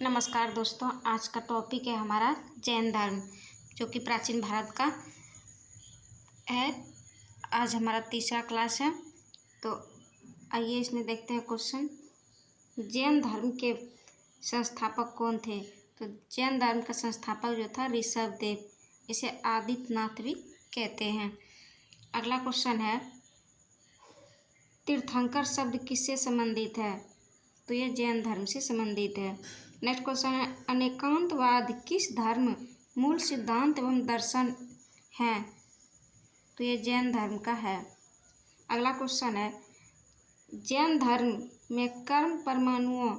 नमस्कार दोस्तों, आज का टॉपिक है हमारा जैन धर्म, जो कि प्राचीन भारत का है। आज हमारा तीसरा क्लास है। तो आइए इसमें देखते हैं क्वेश्चन। जैन धर्म के संस्थापक कौन थे? तो जैन धर्म का संस्थापक जो था ऋषभदेव, इसे आदित्यनाथ भी कहते हैं। अगला क्वेश्चन है, तीर्थंकर शब्द किससे संबंधित है? तो ये जैन धर्म से संबंधित है। नेक्स्ट क्वेश्चन है, अनेकांतवाद किस धर्म मूल सिद्धांत एवं दर्शन है? तो ये जैन धर्म का है। अगला क्वेश्चन है, जैन धर्म में कर्म परमाणुओं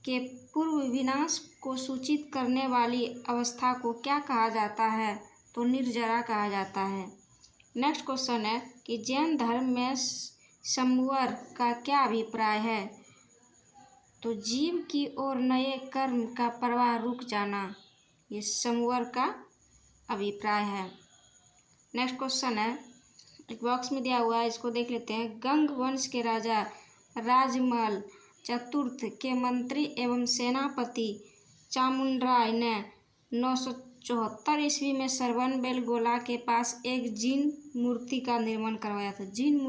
के पूर्व विनाश को सूचित करने वाली अवस्था को क्या कहा जाता है? तो निर्जरा कहा जाता है। नेक्स्ट क्वेश्चन है कि जैन धर्म में संवर का क्या अभिप्राय है? तो जीव की ओर नए कर्म का प्रवाह रुक जाना, ये संवर का अभिप्राय है। नेक्स्ट क्वेश्चन है, एक बॉक्स में दिया हुआ है, इसको देख लेते हैं। गंग वंश के राजा राजमल चतुर्थ के मंत्री एवं सेनापति चामुंडराय ने 974 ईस्वी में श्रवणबेलगोला के पास एक जिन मूर्ति का निर्माण करवाया था। जिन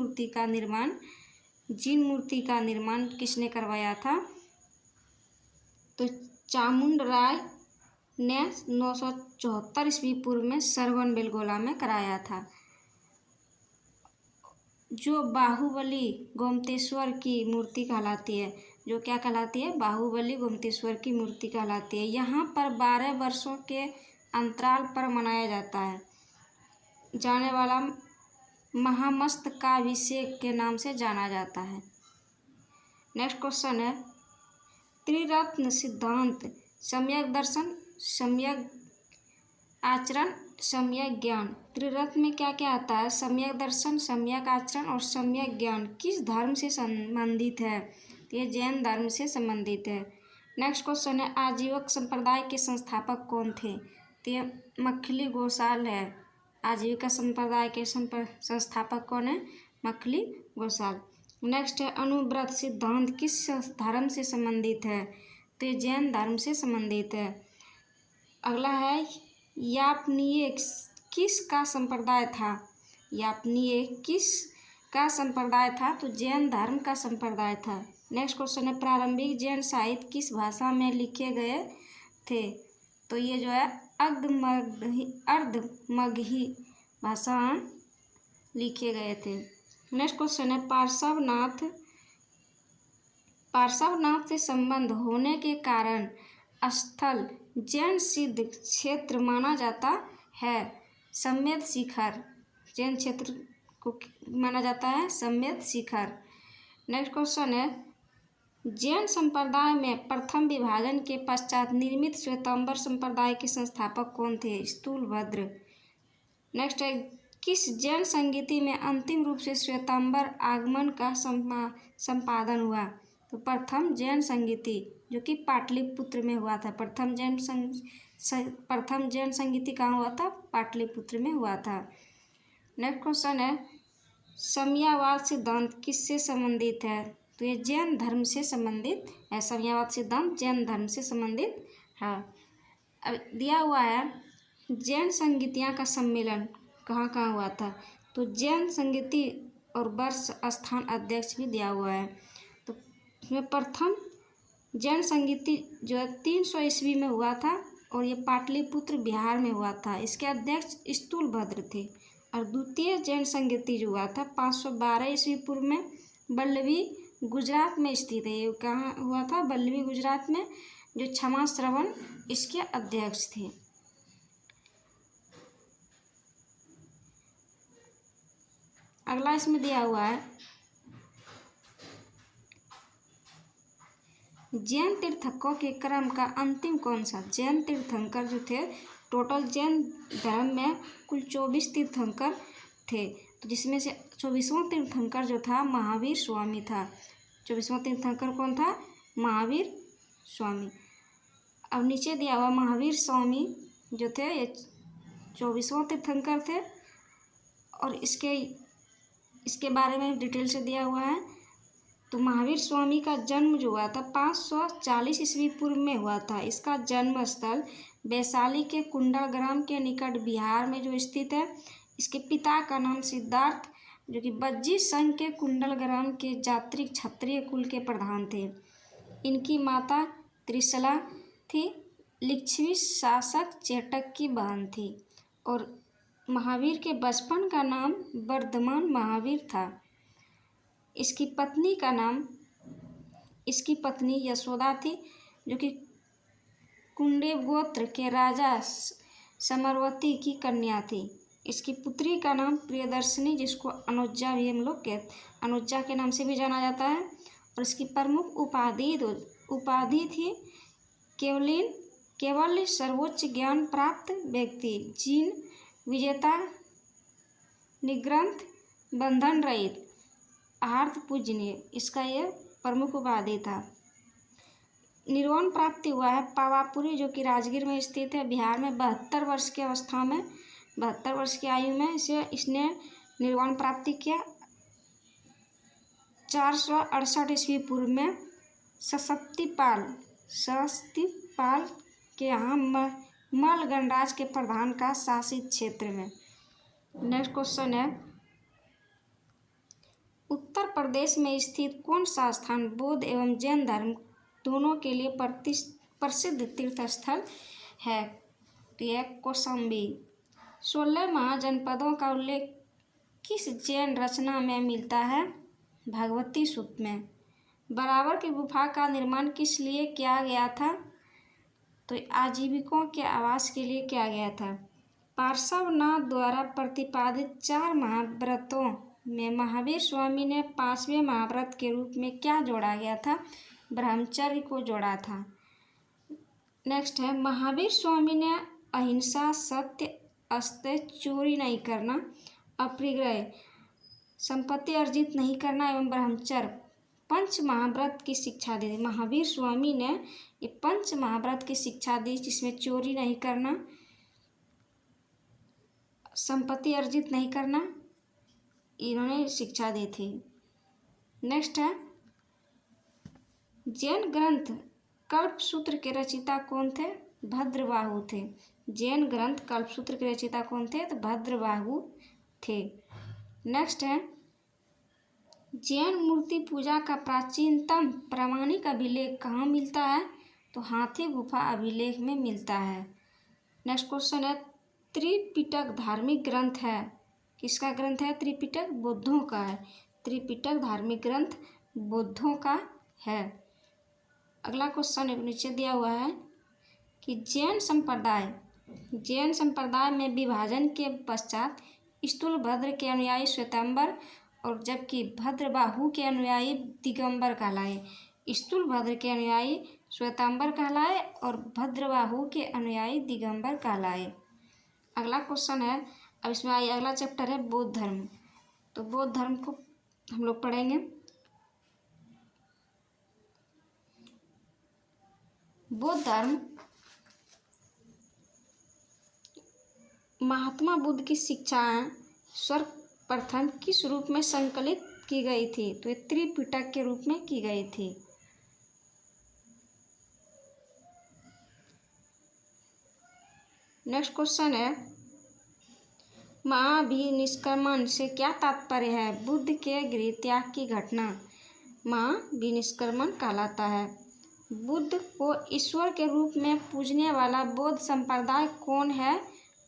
मूर्ति का निर्माण किसने करवाया था? तो चामुंडराय ने 974 ईस्वी पूर्व में श्रवणबेलगोला में कराया था, जो बाहुबली गोमतेश्वर की मूर्ति कहलाती है। जो क्या कहलाती है? बाहुबली गोमतेश्वर की मूर्ति कहलाती है। यहाँ पर 12 वर्षों के अंतराल पर मनाया जाता है जाने वाला महामस्तकाभिषेक के नाम से जाना जाता है। नेक्स्ट क्वेश्चन है, त्रिरत्न सिद्धांत सम्यक दर्शन, सम्यक आचरण, सम्यक ज्ञान। त्रिरत्न में क्या क्या आता है? सम्यक दर्शन, सम्यक आचरण और सम्यक ज्ञान किस धर्म से संबंधित है? तो ये जैन धर्म से संबंधित है। नेक्स्ट क्वेश्चन है, आजीवक संप्रदाय के संस्थापक कौन थे? तो ये मखली गोसाल है। आजीविका संप्रदाय के संस्थापक कौन है? मखली गोसाल। नेक्स्ट है, अनुव्रत सिद्धांत किस धर्म से संबंधित है? तो ये जैन धर्म से संबंधित है। अगला है, यापनीय किस का संप्रदाय था? यापनीय किस का संप्रदाय था? तो जैन धर्म का संप्रदाय था। नेक्स्ट क्वेश्चन है, प्रारंभिक जैन साहित्य किस भाषा में लिखे गए थे? तो ये जो है अर्धमगही भाषा में लिखे गए थे। नेक्स्ट क्वेश्चन है, पार्श्वनाथ से संबंध होने के कारण स्थल जैन सिद्ध क्षेत्र माना जाता है। सम्मेद शिखर, जैन क्षेत्र को माना जाता है सम्मेद शिखर। नेक्स्ट क्वेश्चन है, जैन संप्रदाय में प्रथम विभाजन के पश्चात निर्मित श्वेतांबर संप्रदाय के संस्थापक कौन थे? स्थूलभद्र। नेक्स्ट है, किस जैन संगीति में अंतिम रूप से श्वेतांबर आगमन का संपादन हुआ? तो प्रथम जैन संगीति, जो कि पाटलिपुत्र में हुआ था। प्रथम जैन संगीति कहाँ हुआ था? पाटलिपुत्र में हुआ था। नेक्स्ट क्वेश्चन है, साम्यवाद सिद्धांत किससे संबंधित है? तो ये जैन धर्म से संबंधित है। साम्यवाद सिद्धांत जैन धर्म से संबंधित है। अब दिया हुआ है, जैन संगीतियाँ का सम्मेलन कहाँ कहाँ हुआ था? तो जैन संगीति और वर्ष स्थान अध्यक्ष भी दिया हुआ है। तो इसमें प्रथम जैन संगीति जो है 300 ईस्वी में हुआ था और ये पाटलिपुत्र बिहार में हुआ था। इसके अध्यक्ष स्थूलभद्र थे। और द्वितीय जैन संगीति जो हुआ था 512 ईस्वी पूर्व में वल्लभी गुजरात में स्थित है। ये कहाँ हुआ था? वल्लभी गुजरात में, जो क्षमा श्रवण इसके अध्यक्ष थे। अगला इसमें दिया हुआ है, जैन तीर्थंकरों के क्रम का अंतिम कौन सा? जैन तीर्थंकर जो थे, टोटल जैन धर्म में कुल 24 तीर्थंकर थे। तो जिसमें से 24वां तीर्थंकर जो था महावीर स्वामी था। 24वां तीर्थंकर कौन था? महावीर स्वामी। अब नीचे दिया हुआ महावीर स्वामी जो थे ये 24वां तीर्थंकर थे और इसके बारे में डिटेल से दिया हुआ है। तो महावीर स्वामी का जन्म जो हुआ था 540 ईस्वी पूर्व में हुआ था। इसका जन्म स्थल वैशाली के कुंडलग्राम के निकट बिहार में जो स्थित है। इसके पिता का नाम सिद्धार्थ, जो कि बज्जी संघ के कुंडलग्राम के जात्रिक क्षत्रिय कुल के प्रधान थे। इनकी माता त्रिशला थी, लिच्छवी शासक चेटक की बहन थी। और महावीर के बचपन का नाम वर्धमान महावीर था। इसकी पत्नी यशोदा थी, जो कि कुंडेव गोत्र के राजा समरवती की कन्या थी। इसकी पुत्री का नाम प्रियदर्शनी, जिसको अनुजा भी हम लोग अनुजा के नाम से भी जाना जाता है। और इसकी प्रमुख उपाधि थी केवल सर्वोच्च ज्ञान प्राप्त व्यक्ति, जीन विजेता, निग्रंथ, बंधन रहित, आर्थ पूजनीय। इसका यह प्रमुख उपाधि था। निर्वाण प्राप्ति हुआ है पावापुरी, जो कि राजगीर में स्थित है, बिहार में 72 वर्ष की अवस्था में, 72 वर्ष की आयु में इसने निर्वाण प्राप्ति किया। 468 ईस्वी पूर्व में सस्तीपाल के यहाँ मल गणराज के प्रधान का शासित क्षेत्र में। नेक्स्ट क्वेश्चन है, उत्तर प्रदेश में स्थित कौन सा स्थान बौद्ध एवं जैन धर्म दोनों के लिए प्रसिद्ध तीर्थ स्थल है? तो यह कौशाम्बी। 16 महाजनपदों का उल्लेख किस जैन रचना में मिलता है? भगवती सूक्त में। बराबर की गुफा का निर्माण किस लिए किया गया था? तो आजीविकों के आवास के लिए किया गया था। पार्श्वनाथ द्वारा प्रतिपादित 4 महाव्रतों में महावीर स्वामी ने 5वें महाव्रत के रूप में क्या जोड़ा गया था? ब्रह्मचर्य को जोड़ा था। नेक्स्ट है, महावीर स्वामी ने अहिंसा, सत्य, अस्तेय, चोरी नहीं करना, अपरिग्रह, संपत्ति अर्जित नहीं करना एवं ब्रह्मचर्य 5 महाव्रत की शिक्षा दी। महावीर स्वामी ने ये 5 महाव्रत की शिक्षा दी, जिसमें चोरी नहीं करना, संपत्ति अर्जित नहीं करना, इन्होंने शिक्षा दी थी। नेक्स्ट है, जैन ग्रंथ कल्पसूत्र के रचयिता कौन थे? भद्रबाहु थे। जैन ग्रंथ कल्पसूत्र के रचयिता कौन थे? तो भद्रबाहु थे। नेक्स्ट है, जैन मूर्ति पूजा का प्राचीनतम प्रामाणिक अभिलेख कहाँ मिलता है? तो हाथी गुफा अभिलेख में मिलता है। नेक्स्ट क्वेश्चन है, त्रिपिटक धार्मिक ग्रंथ है, किसका ग्रंथ है? त्रिपिटक बौद्धों का है। त्रिपिटक धार्मिक ग्रंथ बौद्धों का है। अगला क्वेश्चन नीचे दिया हुआ है कि जैन संप्रदाय में विभाजन के पश्चात स्थूलभद्र के अनुयायी श्वेतांबर और जबकि भद्रबाहु के अनुयायी दिगंबर कहलाए। स्थूलभद्र के अनुयायी श्वेतांबर कहलाए और भद्रबाहु के अनुयायी दिगंबर कहलाए। अगला क्वेश्चन है, अब इसमें अगला चैप्टर है बौद्ध धर्म। तो बौद्ध धर्म को हम लोग पढ़ेंगे। बौद्ध धर्म महात्मा बुद्ध की शिक्षाएं सर्वप्रथम किस रूप में संकलित की गई थी? तो ये त्रिपिटक के रूप में की गई थी। नेक्स्ट क्वेश्चन है, महाभिनिष्क्रमण से क्या तात्पर्य है? बुद्ध के गृह त्याग की घटना महाभिनिष्क्रमण कहलाता है। बुद्ध को ईश्वर के रूप में पूजने वाला बौद्ध संप्रदाय कौन है?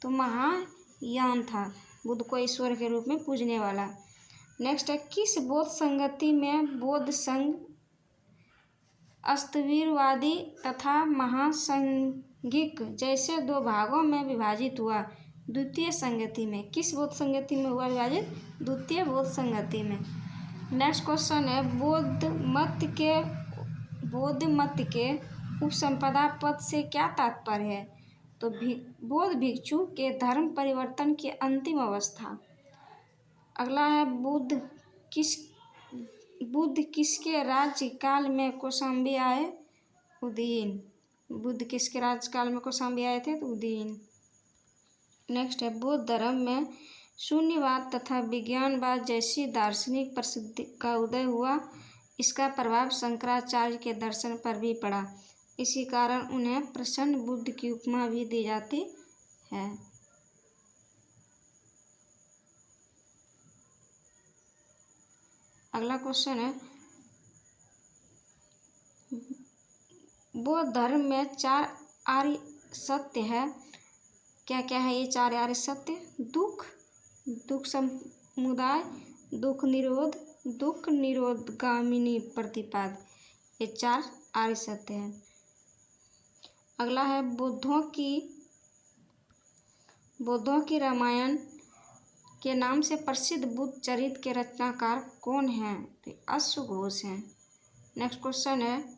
तो महायान था, बुद्ध को ईश्वर के रूप में पूजने वाला। नेक्स्ट है, किस बौद्ध संगति में बौद्ध संघ अस्तवीरवादी तथा महासंघिक जैसे 2 भागों में विभाजित हुआ? द्वितीय संगति में। किस बौद्ध संगति में हुआ विभाजित? द्वितीय बौद्ध संगति में। नेक्स्ट क्वेश्चन है, बौद्ध मत के उपसंपदा पद से क्या तात्पर्य है? तो बौद्ध भिक्षु के धर्म परिवर्तन की अंतिम अवस्था। अगला है, बुद्ध किसके राज्यकाल में कौशाम्बी आए? उदयन। बुद्ध किसके राज्यकाल में कौशाम्बी आए थे? तो उदयन। नेक्स्ट है, बौद्ध धर्म में शून्यवाद तथा विज्ञानवाद जैसी दार्शनिक प्रसिद्धि का उदय हुआ। इसका प्रभाव शंकराचार्य के दर्शन पर भी पड़ा। इसी कारण उन्हें प्रसन्न बुद्ध की उपमा भी दी जाती है। अगला क्वेश्चन है, बौद्ध धर्म में 4 आर्य सत्य है। क्या क्या है ये 4 आर्य सत्य? दुख, दुख समुदाय, दुख निरोध, दुख निरोधगामिनी प्रतिपाद, ये 4 आर्य सत्य है। अगला है, बुद्धों की रामायण के नाम से प्रसिद्ध बुद्ध चरित्र के रचनाकार कौन हैं? तो अश्वघोष हैं। नेक्स्ट क्वेश्चन है,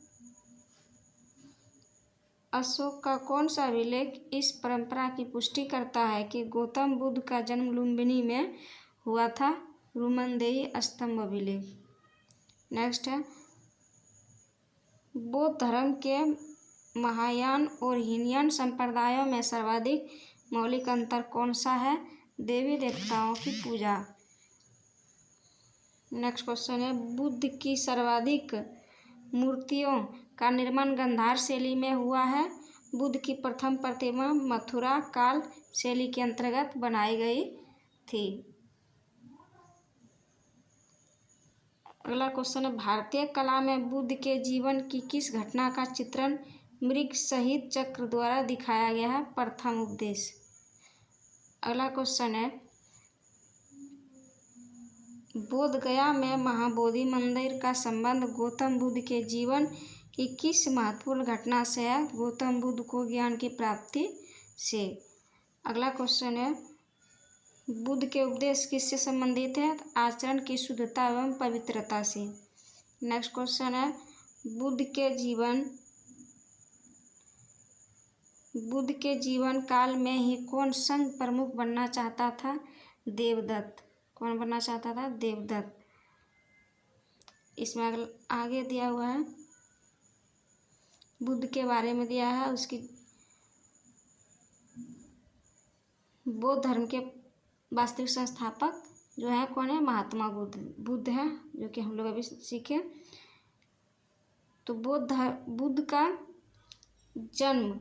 अशोक का कौन सा अभिलेख इस परंपरा की पुष्टि करता है कि गौतम बुद्ध का जन्म लुम्बिनी में हुआ था? रुमनदेही स्तंभ अभिलेख। नेक्स्ट है, बौद्ध धर्म के महायान और हीनयान संप्रदायों में सर्वाधिक मौलिक अंतर कौन सा है? देवी देवताओं की पूजा। नेक्स्ट क्वेश्चन है, बुद्ध की सर्वाधिक मूर्तियों का निर्माण गांधार शैली में हुआ है। बुद्ध की प्रथम प्रतिमा मथुरा काल शैली के अंतर्गत बनाई गई थी। अगला क्वेश्चन है, भारतीय कला में बुद्ध के जीवन की किस घटना का चित्रण मृग सहित चक्र द्वारा दिखाया गया है? प्रथम उपदेश। अगला क्वेश्चन है, बोध गया में महाबोधि मंदिर का संबंध गौतम बुद्ध के जीवन की किस महत्वपूर्ण घटना से है? गौतम बुद्ध को ज्ञान की प्राप्ति से। अगला क्वेश्चन है, बुद्ध के उपदेश किससे संबंधित है? आचरण की शुद्धता एवं पवित्रता से। नेक्स्ट क्वेश्चन है, बुद्ध के जीवन काल में ही कौन संघ प्रमुख बनना चाहता था? देवदत्त। कौन बनना चाहता था? देवदत्त। इसमें आगे दिया हुआ है, बुद्ध के बारे में दिया है, उसकी बौद्ध धर्म के वास्तविक संस्थापक जो है कौन है? महात्मा बुद्ध है, जो कि हम लोग अभी सीखे। तो बुद्ध का जन्म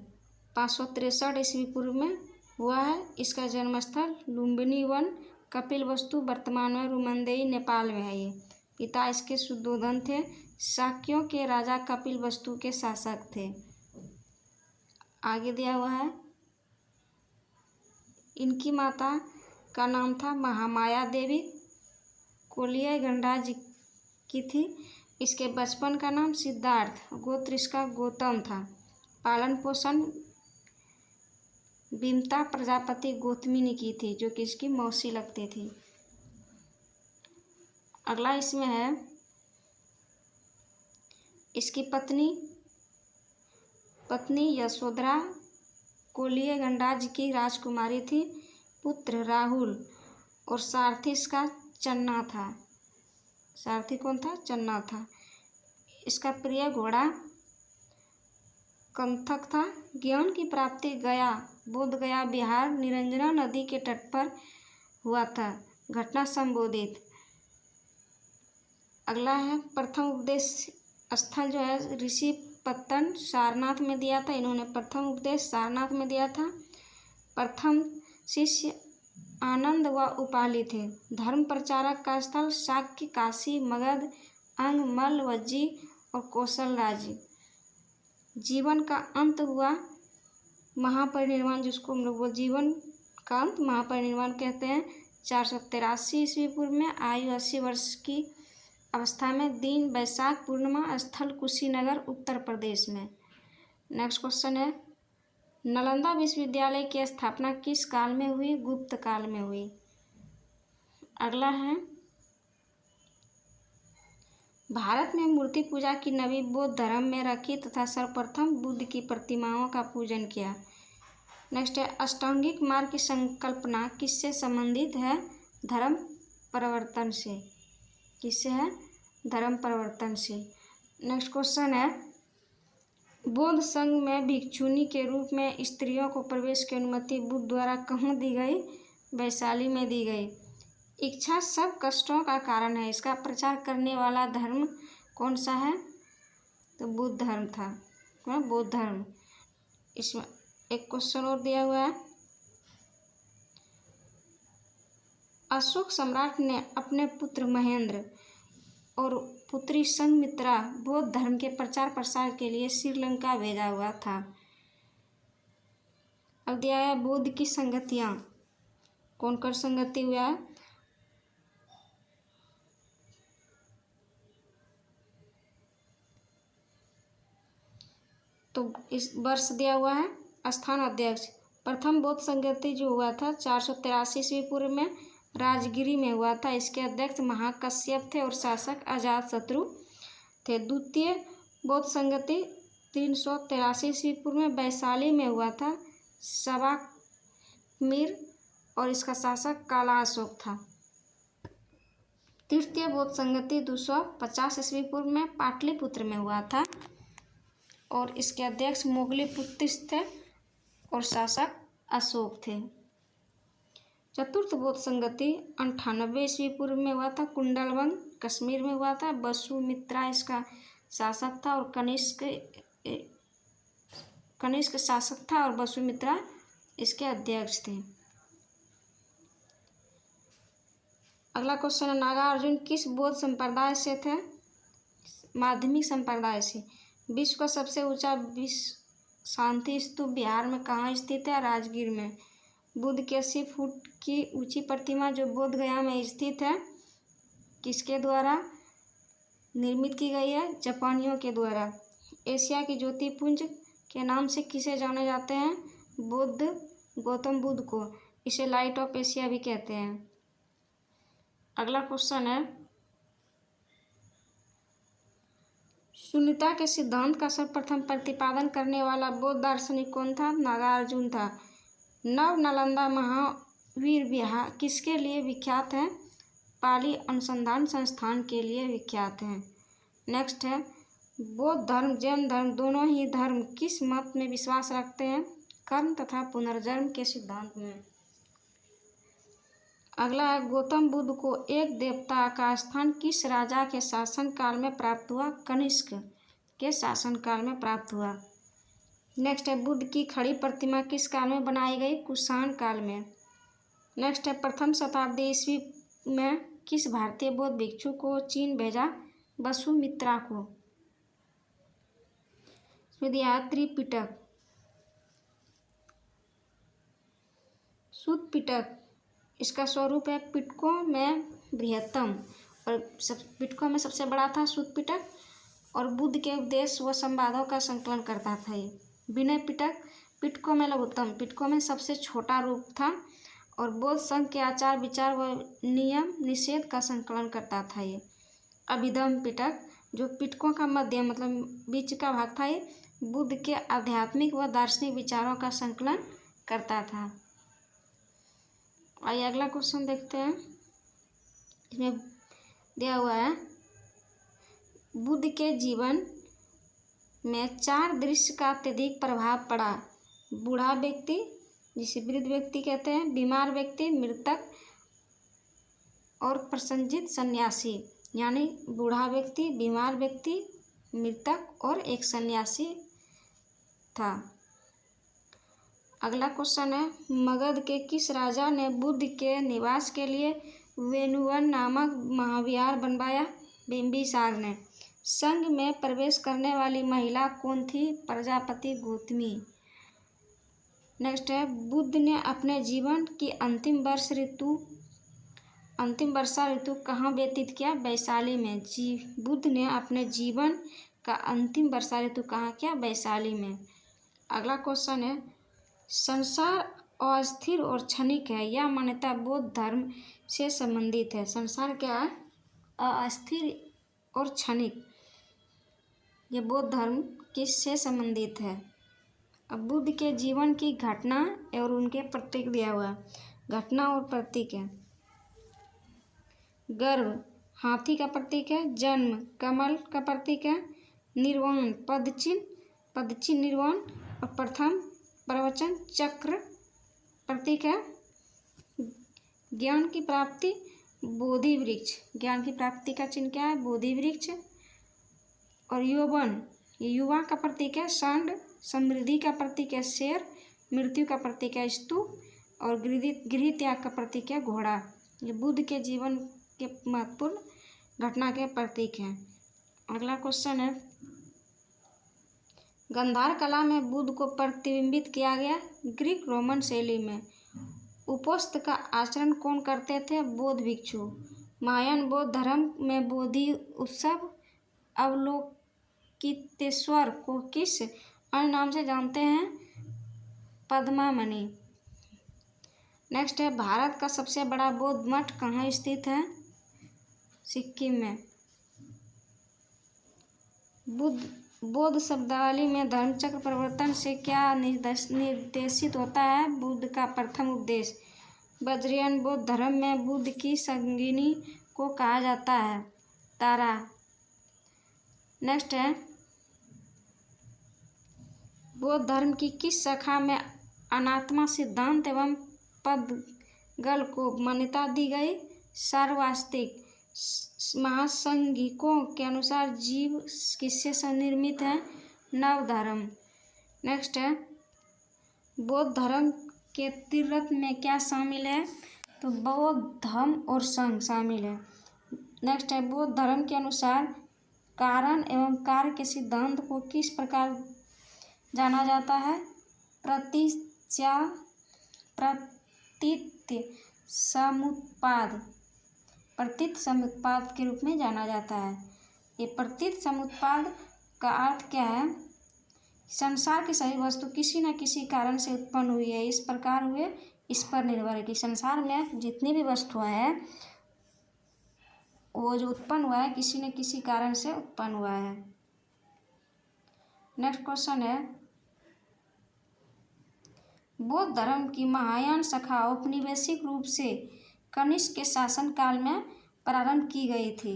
563 ईस्वी पूर्व में हुआ है। इसका जन्म स्थल लुम्बिनी वन कपिलवस्तु वर्तमान में रुमनदेही नेपाल में है। ये पिता इसके शुद्धोधन थे, शाक्यों के राजा कपिलवस्तु के शासक थे। आगे दिया हुआ है, इनकी माता का नाम था महामाया देवी, कोलिय गणराज्य की थी। इसके बचपन का नाम सिद्धार्थ, गोत्र इसका गौतम था। पालन पोषण बिमता प्रजापति गौतमी ने की थी, जो कि इसकी मौसी लगती थी। अगला इसमें है, इसकी पत्नी यशोधरा कोलिय गणराज्य की राजकुमारी थी। पुत्र राहुल और सारथी इसका चन्ना था। सारथी कौन था? चन्ना था। इसका प्रिय घोड़ा कंथक था। ज्ञान की प्राप्ति बोध गया बिहार निरंजना नदी के तट पर हुआ था। घटना संबोधित। अगला है, प्रथम उपदेश स्थल जो है ऋषि पत्तन सारनाथ में दिया था। इन्होंने प्रथम उपदेश सारनाथ में दिया था। प्रथम शिष्य आनंद व उपाली थे। धर्म प्रचारक का स्थल शाक्य, काशी, मगध, अंग, मल्ल, वज्जी और कौशल राज्य। जीवन का अंत हुआ महापरिनिर्वाण, जिसको हम लोग वो जीवन का अंत महापरिनिर्वाण कहते हैं। 483 ईस्वी पूर्व में आयु 80 वर्ष की अवस्था में, दिन वैशाख पूर्णिमा, स्थल कुशीनगर उत्तर प्रदेश में। नेक्स्ट क्वेश्चन है, नालंदा विश्वविद्यालय की स्थापना किस काल में हुई? गुप्त काल में हुई। अगला है, भारत में मूर्ति पूजा की नवी बौद्ध धर्म में रखी तथा सर्वप्रथम बुद्ध की प्रतिमाओं का पूजन किया। नेक्स्ट है, अष्टांगिक मार्ग की संकल्पना किससे संबंधित है? धर्म परिवर्तन से। किससे है? धर्म परिवर्तन से। नेक्स्ट क्वेश्चन है, बौद्ध संघ में भिक्षुनी के रूप में स्त्रियों को प्रवेश की अनुमति बुद्ध द्वारा कहाँ दी गई? वैशाली में दी गई। इच्छा सब कष्टों का कारण है। इसका प्रचार करने वाला धर्म कौन सा है? तो बुद्ध धर्म था, बौद्ध धर्म। इसमें एक क्वेश्चन और दिया हुआ है, अशोक सम्राट ने अपने पुत्र महेंद्र और पुत्री संघमित्रा बौद्ध धर्म के प्रचार प्रसार के लिए श्रीलंका भेजा हुआ था। अब दिया है बुद्ध की संगतियाँ, कौन कौन संगति हुआ है? तो इस वर्ष दिया हुआ है, स्थान अध्यक्ष। प्रथम बौद्ध संगति जो हुआ था 483 ईस्वी पूर्व में राजगिरी में हुआ था। इसके अध्यक्ष महाकश्यप थे और शासक अजातशत्रु थे। द्वितीय बौद्ध संगति 383 ईस्वी पूर्व में वैशाली में हुआ था, सवाकमीर, और इसका शासक काला अशोक था। तृतीय बौद्ध संगति 250 ईस्वी पूर्व में पाटलिपुत्र में हुआ था और इसके अध्यक्ष मोगलीपुत्तिस थे और शासक अशोक थे। चतुर्थ बौद्ध संगति 98 ईस्वी पूर्व में हुआ था, कुंडलवंग कश्मीर में हुआ था। वसुमित्रा इसका शासक था और कनिष्क शासक था और वसुमित्रा इसके अध्यक्ष थे। अगला क्वेश्चन है, नागार्जुन किस बौद्ध संप्रदाय से थे? माध्यमिक संप्रदाय से। विश्व का सबसे ऊंचा विश्व शांति स्तूप बिहार में कहाँ स्थित है? राजगीर में। बुद्ध की 80 फुट की ऊंची प्रतिमा जो बोध गया में स्थित है, किसके द्वारा निर्मित की गई है? जापानियों के द्वारा। एशिया की ज्योतिपुंज के नाम से किसे जाने जाते हैं? गौतम बुद्ध को। इसे लाइट ऑफ एशिया भी कहते हैं। अगला क्वेश्चन है, शून्यता के सिद्धांत का सर्वप्रथम प्रतिपादन करने वाला बौद्ध दार्शनिक कौन था? नागार्जुन था। नव नालंदा महावीर विहार किसके लिए विख्यात है? पाली अनुसंधान संस्थान के लिए विख्यात है। नेक्स्ट है, बौद्ध धर्म जैन धर्म दोनों ही धर्म किस मत में विश्वास रखते हैं? कर्म तथा पुनर्जन्म के सिद्धांत में। अगला है, गौतम बुद्ध को एक देवता का स्थान किस राजा के शासन काल में प्राप्त हुआ? कनिष्क के शासन काल में प्राप्त हुआ। नेक्स्ट है, बुद्ध की खड़ी प्रतिमा किस काल में बनाई गई? कुषाण काल में। नेक्स्ट है, प्रथम शताब्दी ईस्वी में किस भारतीय बौद्ध भिक्षु को चीन भेजा? वसुमित्रा को। इसमें दिया है त्रिपिटक, शुद्ध पिटक। इसका स्वरूप है पिटकों में बृहत्तम और पिटकों में सबसे बड़ा था शुद्ध पिटक और बुद्ध के उपदेश व संवादों का संकलन करता था। ये विनय पिटक पिटकों में लघुत्तम, पिटकों में सबसे छोटा रूप था और बौद्ध संघ के आचार विचार व नियम निषेध का संकलन करता था। ये अभिधम पिटक जो पिटकों का मध्य मतलब बीच का भाग था, ये बुद्ध के आध्यात्मिक व दार्शनिक विचारों का संकलन करता था। आइए अगला क्वेश्चन देखते हैं। इसमें दिया हुआ है, बुद्ध के जीवन में 4 दृश्य का अत्यधिक प्रभाव पड़ा। बूढ़ा व्यक्ति जिसे वृद्ध व्यक्ति कहते हैं, बीमार व्यक्ति, मृतक और प्रसन्नचित्त सन्यासी। यानी बूढ़ा व्यक्ति, बीमार व्यक्ति, मृतक और एक सन्यासी था। अगला क्वेश्चन है, मगध के किस राजा ने बुद्ध के निवास के लिए वेणुवन नामक महाविहार बनवाया? बिंबिसार ने। संघ में प्रवेश करने वाली महिला कौन थी? प्रजापति गौतमी। नेक्स्ट है, बुद्ध ने अपने जीवन की अंतिम वर्षा ऋतु कहाँ व्यतीत किया? वैशाली में। बुद्ध ने अपने जीवन का अंतिम वर्षा ऋतु कहाँ किया? वैशाली में। अगला क्वेश्चन है, संसार अस्थिर और क्षणिक है, यह मान्यता बौद्ध धर्म से संबंधित है। संसार क्या है? अस्थिर और क्षणिक। ये बौद्ध धर्म किससे संबंधित है? अब बुद्ध के जीवन की घटना और उनके प्रतीक दिया हुआ है। घटना और प्रतीक है, गर्भ हाथी का प्रतीक है, जन्म कमल का प्रतीक है, निर्वाण पदचिन्ह निर्वाण और प्रथम प्रवचन चक्र प्रतीक है, ज्ञान की प्राप्ति बोधि वृक्ष, ज्ञान की प्राप्ति का चिन्ह क्या है? बोधि वृक्ष। और यौवन, ये युवा का प्रतीक है। षंड, समृद्धि का प्रतीक है शेर। मृत्यु का प्रतीक है स्तूप। और गृह त्याग का प्रतीक है घोड़ा। ये बुद्ध के जीवन के महत्वपूर्ण घटना के प्रतीक हैं। अगला क्वेश्चन है, गांधार कला में बुद्ध को प्रतिबिंबित किया गया। ग्रीक रोमन शैली में उपोस्त का आचरण कौन करते थे? बौद्ध भिक्षु। महायान बौद्ध धर्म में बोधि उत्सव अवलोकितेश्वर को किस अन्य नाम से जानते हैं? पद्मामणि। नेक्स्ट है, भारत का सबसे बड़ा बौद्ध मठ कहाँ स्थित है? सिक्किम में। बौद्ध शब्दावली में धर्मचक्र परिवर्तन से क्या निर्देशित होता है? बुद्ध का प्रथम उपदेश। वज्रयान बौद्ध धर्म में बुद्ध की संगिनी को कहा जाता है? तारा। नेक्स्ट है, बौद्ध धर्म की किस शाखा में अनात्मा सिद्धांत एवं पदगल को मान्यता दी गई? सार्ववास्तिक। महासंघिकों के अनुसार जीव किससे निर्मित है? नव धर्म। नेक्स्ट है, बौद्ध धर्म के तीर्थ में क्या शामिल है? तो बौद्ध धम्म और संघ शामिल है। नेक्स्ट है, बौद्ध धर्म के अनुसार कारण एवं कार्य के सिद्धांत को किस प्रकार जाना जाता है? प्रतीत समुत्पाद के रूप में जाना जाता है। ये प्रतीत समुत्पाद का अर्थ क्या है? संसार की सभी वस्तु किसी न किसी कारण से उत्पन्न हुई है, इस प्रकार हुए इस पर निर्भर है कि संसार में जितनी भी वस्तुएं हैं वो जो उत्पन्न हुआ है किसी न किसी कारण से उत्पन्न हुआ है। नेक्स्ट क्वेश्चन है, बौद्ध धर्म की महायान शाखा औपनिवेशिक रूप से कनिष्क के शासन काल में प्रारंभ की गई थी।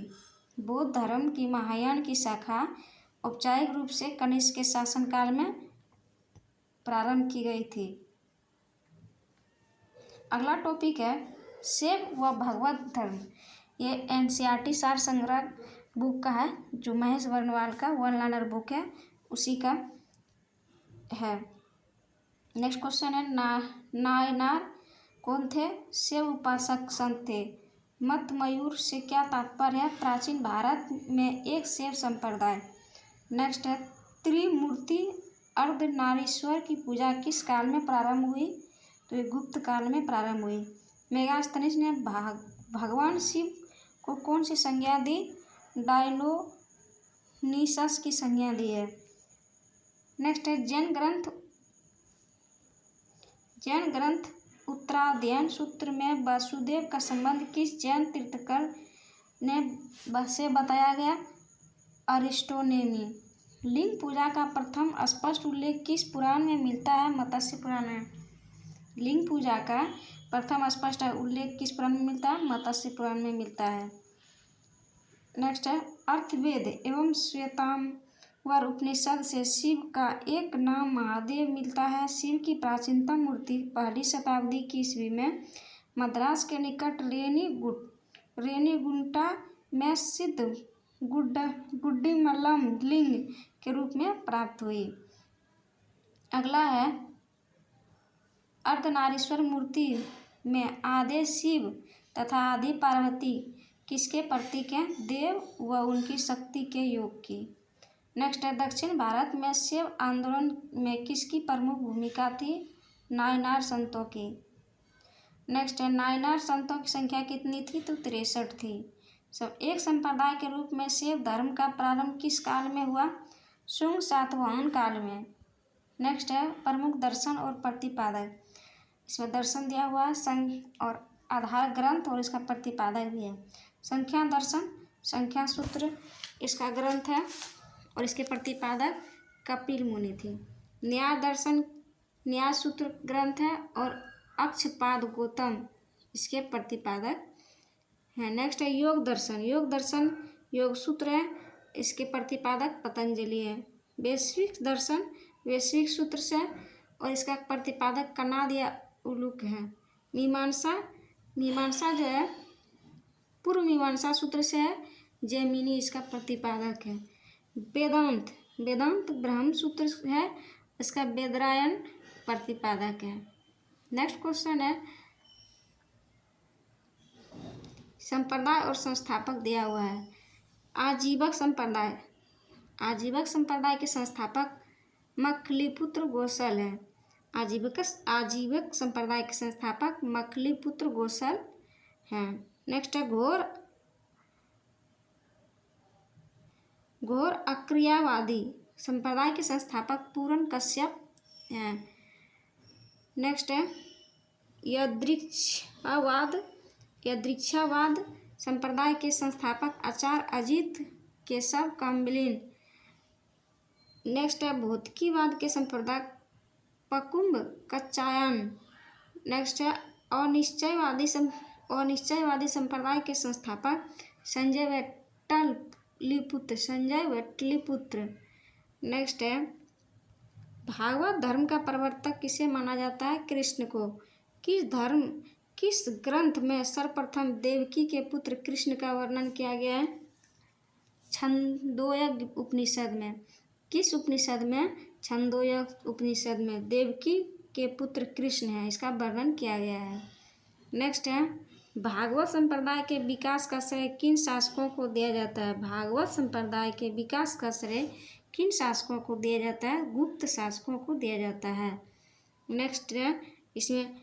बौद्ध धर्म की महायान की शाखा औपचारिक रूप से कनिष्क के शासन काल में प्रारंभ की गई थी। अगला टॉपिक है, शैव व भगवत धर्म। ये एनसीईआरटी सार संग्रह बुक का है, जो महेश वर्णवाल का वन लाइनर बुक है, उसी का है। नेक्स्ट क्वेश्चन है, नायनार कौन थे? शैव उपासक संत थे। मत मयूर से क्या तात्पर्य है? प्राचीन भारत में एक शैव संप्रदाय। नेक्स्ट है, त्रिमूर्ति अर्धनारीश्वर की पूजा किस काल में प्रारंभ हुई? तो ये गुप्त काल में प्रारंभ हुई। मेगास्थनीज ने भगवान शिव को कौन सी संज्ञा दी? डायनोनिसस की संज्ञा दी है। नेक्स्ट है, जैन ग्रंथ उत्तराध्ययन सूत्र में वासुदेव का संबंध किस जैन तीर्थंकर ने से बताया गया? अरिस्टोनेमी। लिंग पूजा का प्रथम स्पष्ट उल्लेख किस पुराण में मिलता है? मत्स्य पुराण में। लिंग पूजा का प्रथम स्पष्ट उल्लेख किस पुराण में मिलता है? मत्स्य पुराण में मिलता है। नेक्स्ट है, अर्थवेद एवं श्वेतांबर उपनिषद से शिव का एक नाम महादेव मिलता है। शिव की प्राचीनतम मूर्ति 1वीं शताब्दी की ईस्वी में मद्रास के निकट रेनीगुंटा में सिद्ध गुड्डीमल्लम लिंग के रूप में प्राप्त हुई। अगला है, अर्धनारीश्वर मूर्ति में आदि शिव तथा आदि पार्वती किसके प्रतीक हैं? देव व उनकी शक्ति के योग की। नेक्स्ट है, दक्षिण भारत में शैव आंदोलन में किसकी प्रमुख भूमिका थी? नायनार संतों की। नेक्स्ट है, नायनार संतों की संख्या कितनी थी? तो 63 थी। सब एक संप्रदाय के रूप में शैव धर्म का प्रारंभ किस काल में हुआ? शुंग सातवाहन काल में। नेक्स्ट है, प्रमुख दर्शन और प्रतिपादक। इसमें दर्शन दिया हुआ है, संघ और आधार ग्रंथ और इसका प्रतिपादक भी है। संख्या दर्शन, संख्या सूत्र इसका ग्रंथ है और इसके प्रतिपादक कपिल मुनि थे। न्याय दर्शन न्याय सूत्र ग्रंथ है और अक्षपाद गौतम इसके प्रतिपादक हैं। नेक्स्ट है, योग दर्शन योग सूत्र है, इसके प्रतिपादक पतंजलि है। वैश्विक दर्शन वैश्विक सूत्र से और इसका प्रतिपादक कनाद या उलूक है। मीमांसा जो है पूर्व मीमांसा सूत्र से है, जैमिनी इसका प्रतिपादक है। वेदांत, वेदांत ब्रह्म सूत्र है, इसका वेदरायण प्रतिपादक है। नेक्स्ट क्वेश्चन है, संप्रदाय और संस्थापक दिया हुआ है। आजीवक संप्रदाय, आजीवक संप्रदाय के संस्थापक मखलीपुत्र गोसल है। आजीवक संप्रदाय के संस्थापक मखलीपुत्र गोसल हैं। नेक्स्ट है घोर अक्रियावादी संप्रदाय के संस्थापक पूरन कश्यप हैं। नेक्स्ट है यदृच्छावाद संप्रदाय के संस्थापक आचार्य अजित केशव काम्बलिन। नेक्स्ट है भौतिकीवाद के संप्रदाय पकुंब कच्चायन। नेक्स्ट है अनिश्चयवादी संप्रदाय के संस्थापक संजय वेटलिपुत्र। नेक्स्ट है भागवत धर्म का प्रवर्तक किसे माना जाता है? कृष्ण को। किस ग्रंथ में सर्वप्रथम देवकी के पुत्र कृष्ण का वर्णन किया गया है? छंदोग्य उपनिषद में। किस उपनिषद में? छंदोग्य उपनिषद में देवकी के पुत्र कृष्ण है, इसका वर्णन किया गया है। नेक्स्ट है भागवत संप्रदाय के विकास का श्रेय किन शासकों को दिया जाता है? भागवत संप्रदाय के विकास का श्रेय किन शासकों को दिया जाता है? गुप्त शासकों को दिया जाता है। नेक्स्ट है इसमें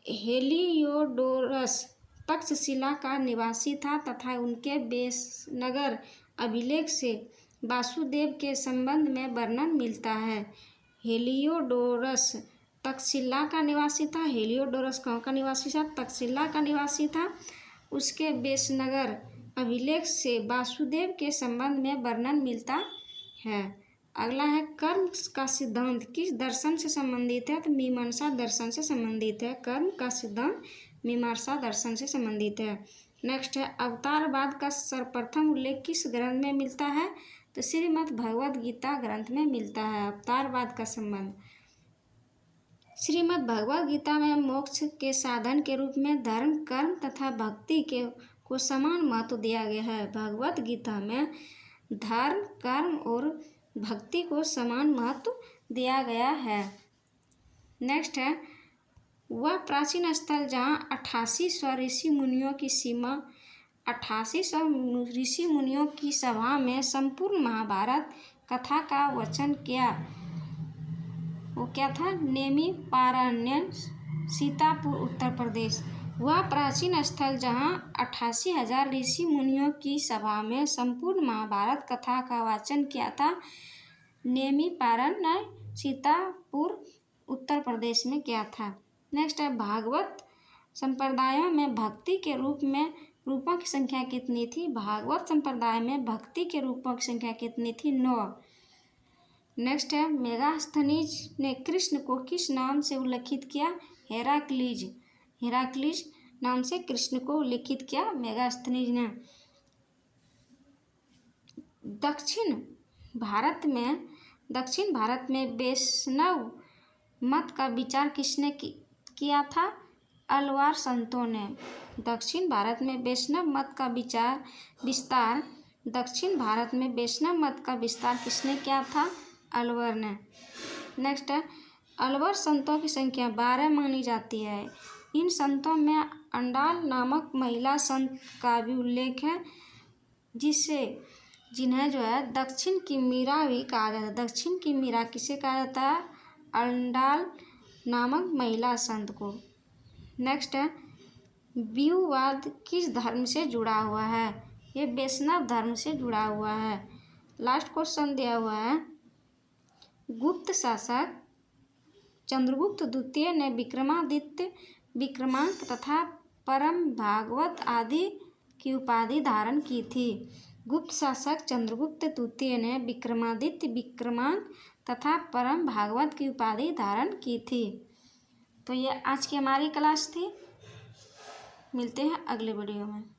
हेलियोडोरस तक्षशिला का निवासी था तथा उनके बेसनगर अभिलेख से वासुदेव के संबंध में वर्णन मिलता है। हेलियोडोरस तक्षशिला का निवासी था। हेलियोडोरस कहाँ का निवासी था? तक्षशिला का निवासी था। उसके बेसनगर अभिलेख से वासुदेव के संबंध में वर्णन मिलता है। अगला है कर्म का सिद्धांत किस दर्शन से संबंधित है? तो मीमांसा दर्शन से संबंधित है। कर्म का सिद्धांत मीमांसा दर्शन से संबंधित है। नेक्स्ट है अवतारवाद का सर्वप्रथम उल्लेख किस ग्रंथ में मिलता है? तो श्रीमद् भगवद गीता ग्रंथ में मिलता है अवतारवाद का संबंध। श्रीमद् भगवद गीता में मोक्ष के साधन के रूप में धर्म, कर्म तथा भक्ति को समान महत्व दिया गया है। भगवद गीता में धर्म, कर्म और भक्ति को समान महत्व दिया गया है। नेक्स्ट है वह प्राचीन स्थल जहाँ 8800 ऋषि मुनियों की सीमा 8800 ऋषि मुनियों की सभा में संपूर्ण महाभारत कथा का वचन किया, वो क्या था? नेमिपारण्यन, सीतापुर, उत्तर प्रदेश। वह प्राचीन स्थल जहाँ 88,000 ऋषि मुनियों की सभा में संपूर्ण महाभारत कथा का वाचन किया था, नेमिपारण्य, सीतापुर, उत्तर प्रदेश में किया था। नेक्स्ट है भागवत संप्रदायों में भक्ति के रूपों की संख्या कितनी थी? भागवत संप्रदाय में भक्ति के रूपों की संख्या कितनी थी? 9। नेक्स्ट है मेगास्थनीज ने कृष्ण को किस नाम से उल्लेखित किया? हेराक्लीज नाम से कृष्ण को उल्लेखित किया मेगास्थनीज ने। दक्षिण भारत में वैष्णव मत का विचार किसने किया था? अलवार संतों ने। दक्षिण भारत में वैष्णव मत का विस्तार किसने किया था? अलवर ने। नेक्स्ट है अलवर संतों की संख्या 12 मानी जाती है। इन संतों में अंडाल नामक महिला संत का भी उल्लेख है, जिन्हें जो है दक्षिण की मीरा भी कहा जाता है। दक्षिण की मीरा किसे कहा जाता है? अंडाल नामक महिला संत को। नेक्स्ट है व्यूहवाद किस धर्म से जुड़ा हुआ है? ये वैष्णव धर्म से जुड़ा हुआ है। लास्ट क्वेश्चन दिया हुआ है गुप्त शासक चंद्रगुप्त द्वितीय ने विक्रमादित्य, विक्रमांक तथा परम भागवत आदि की उपाधि धारण की थी। गुप्त शासक चंद्रगुप्त द्वितीय ने विक्रमादित्य, विक्रमांक तथा परम भागवत की उपाधि धारण की थी। तो ये आज की हमारी क्लास थी। मिलते हैं अगले वीडियो में।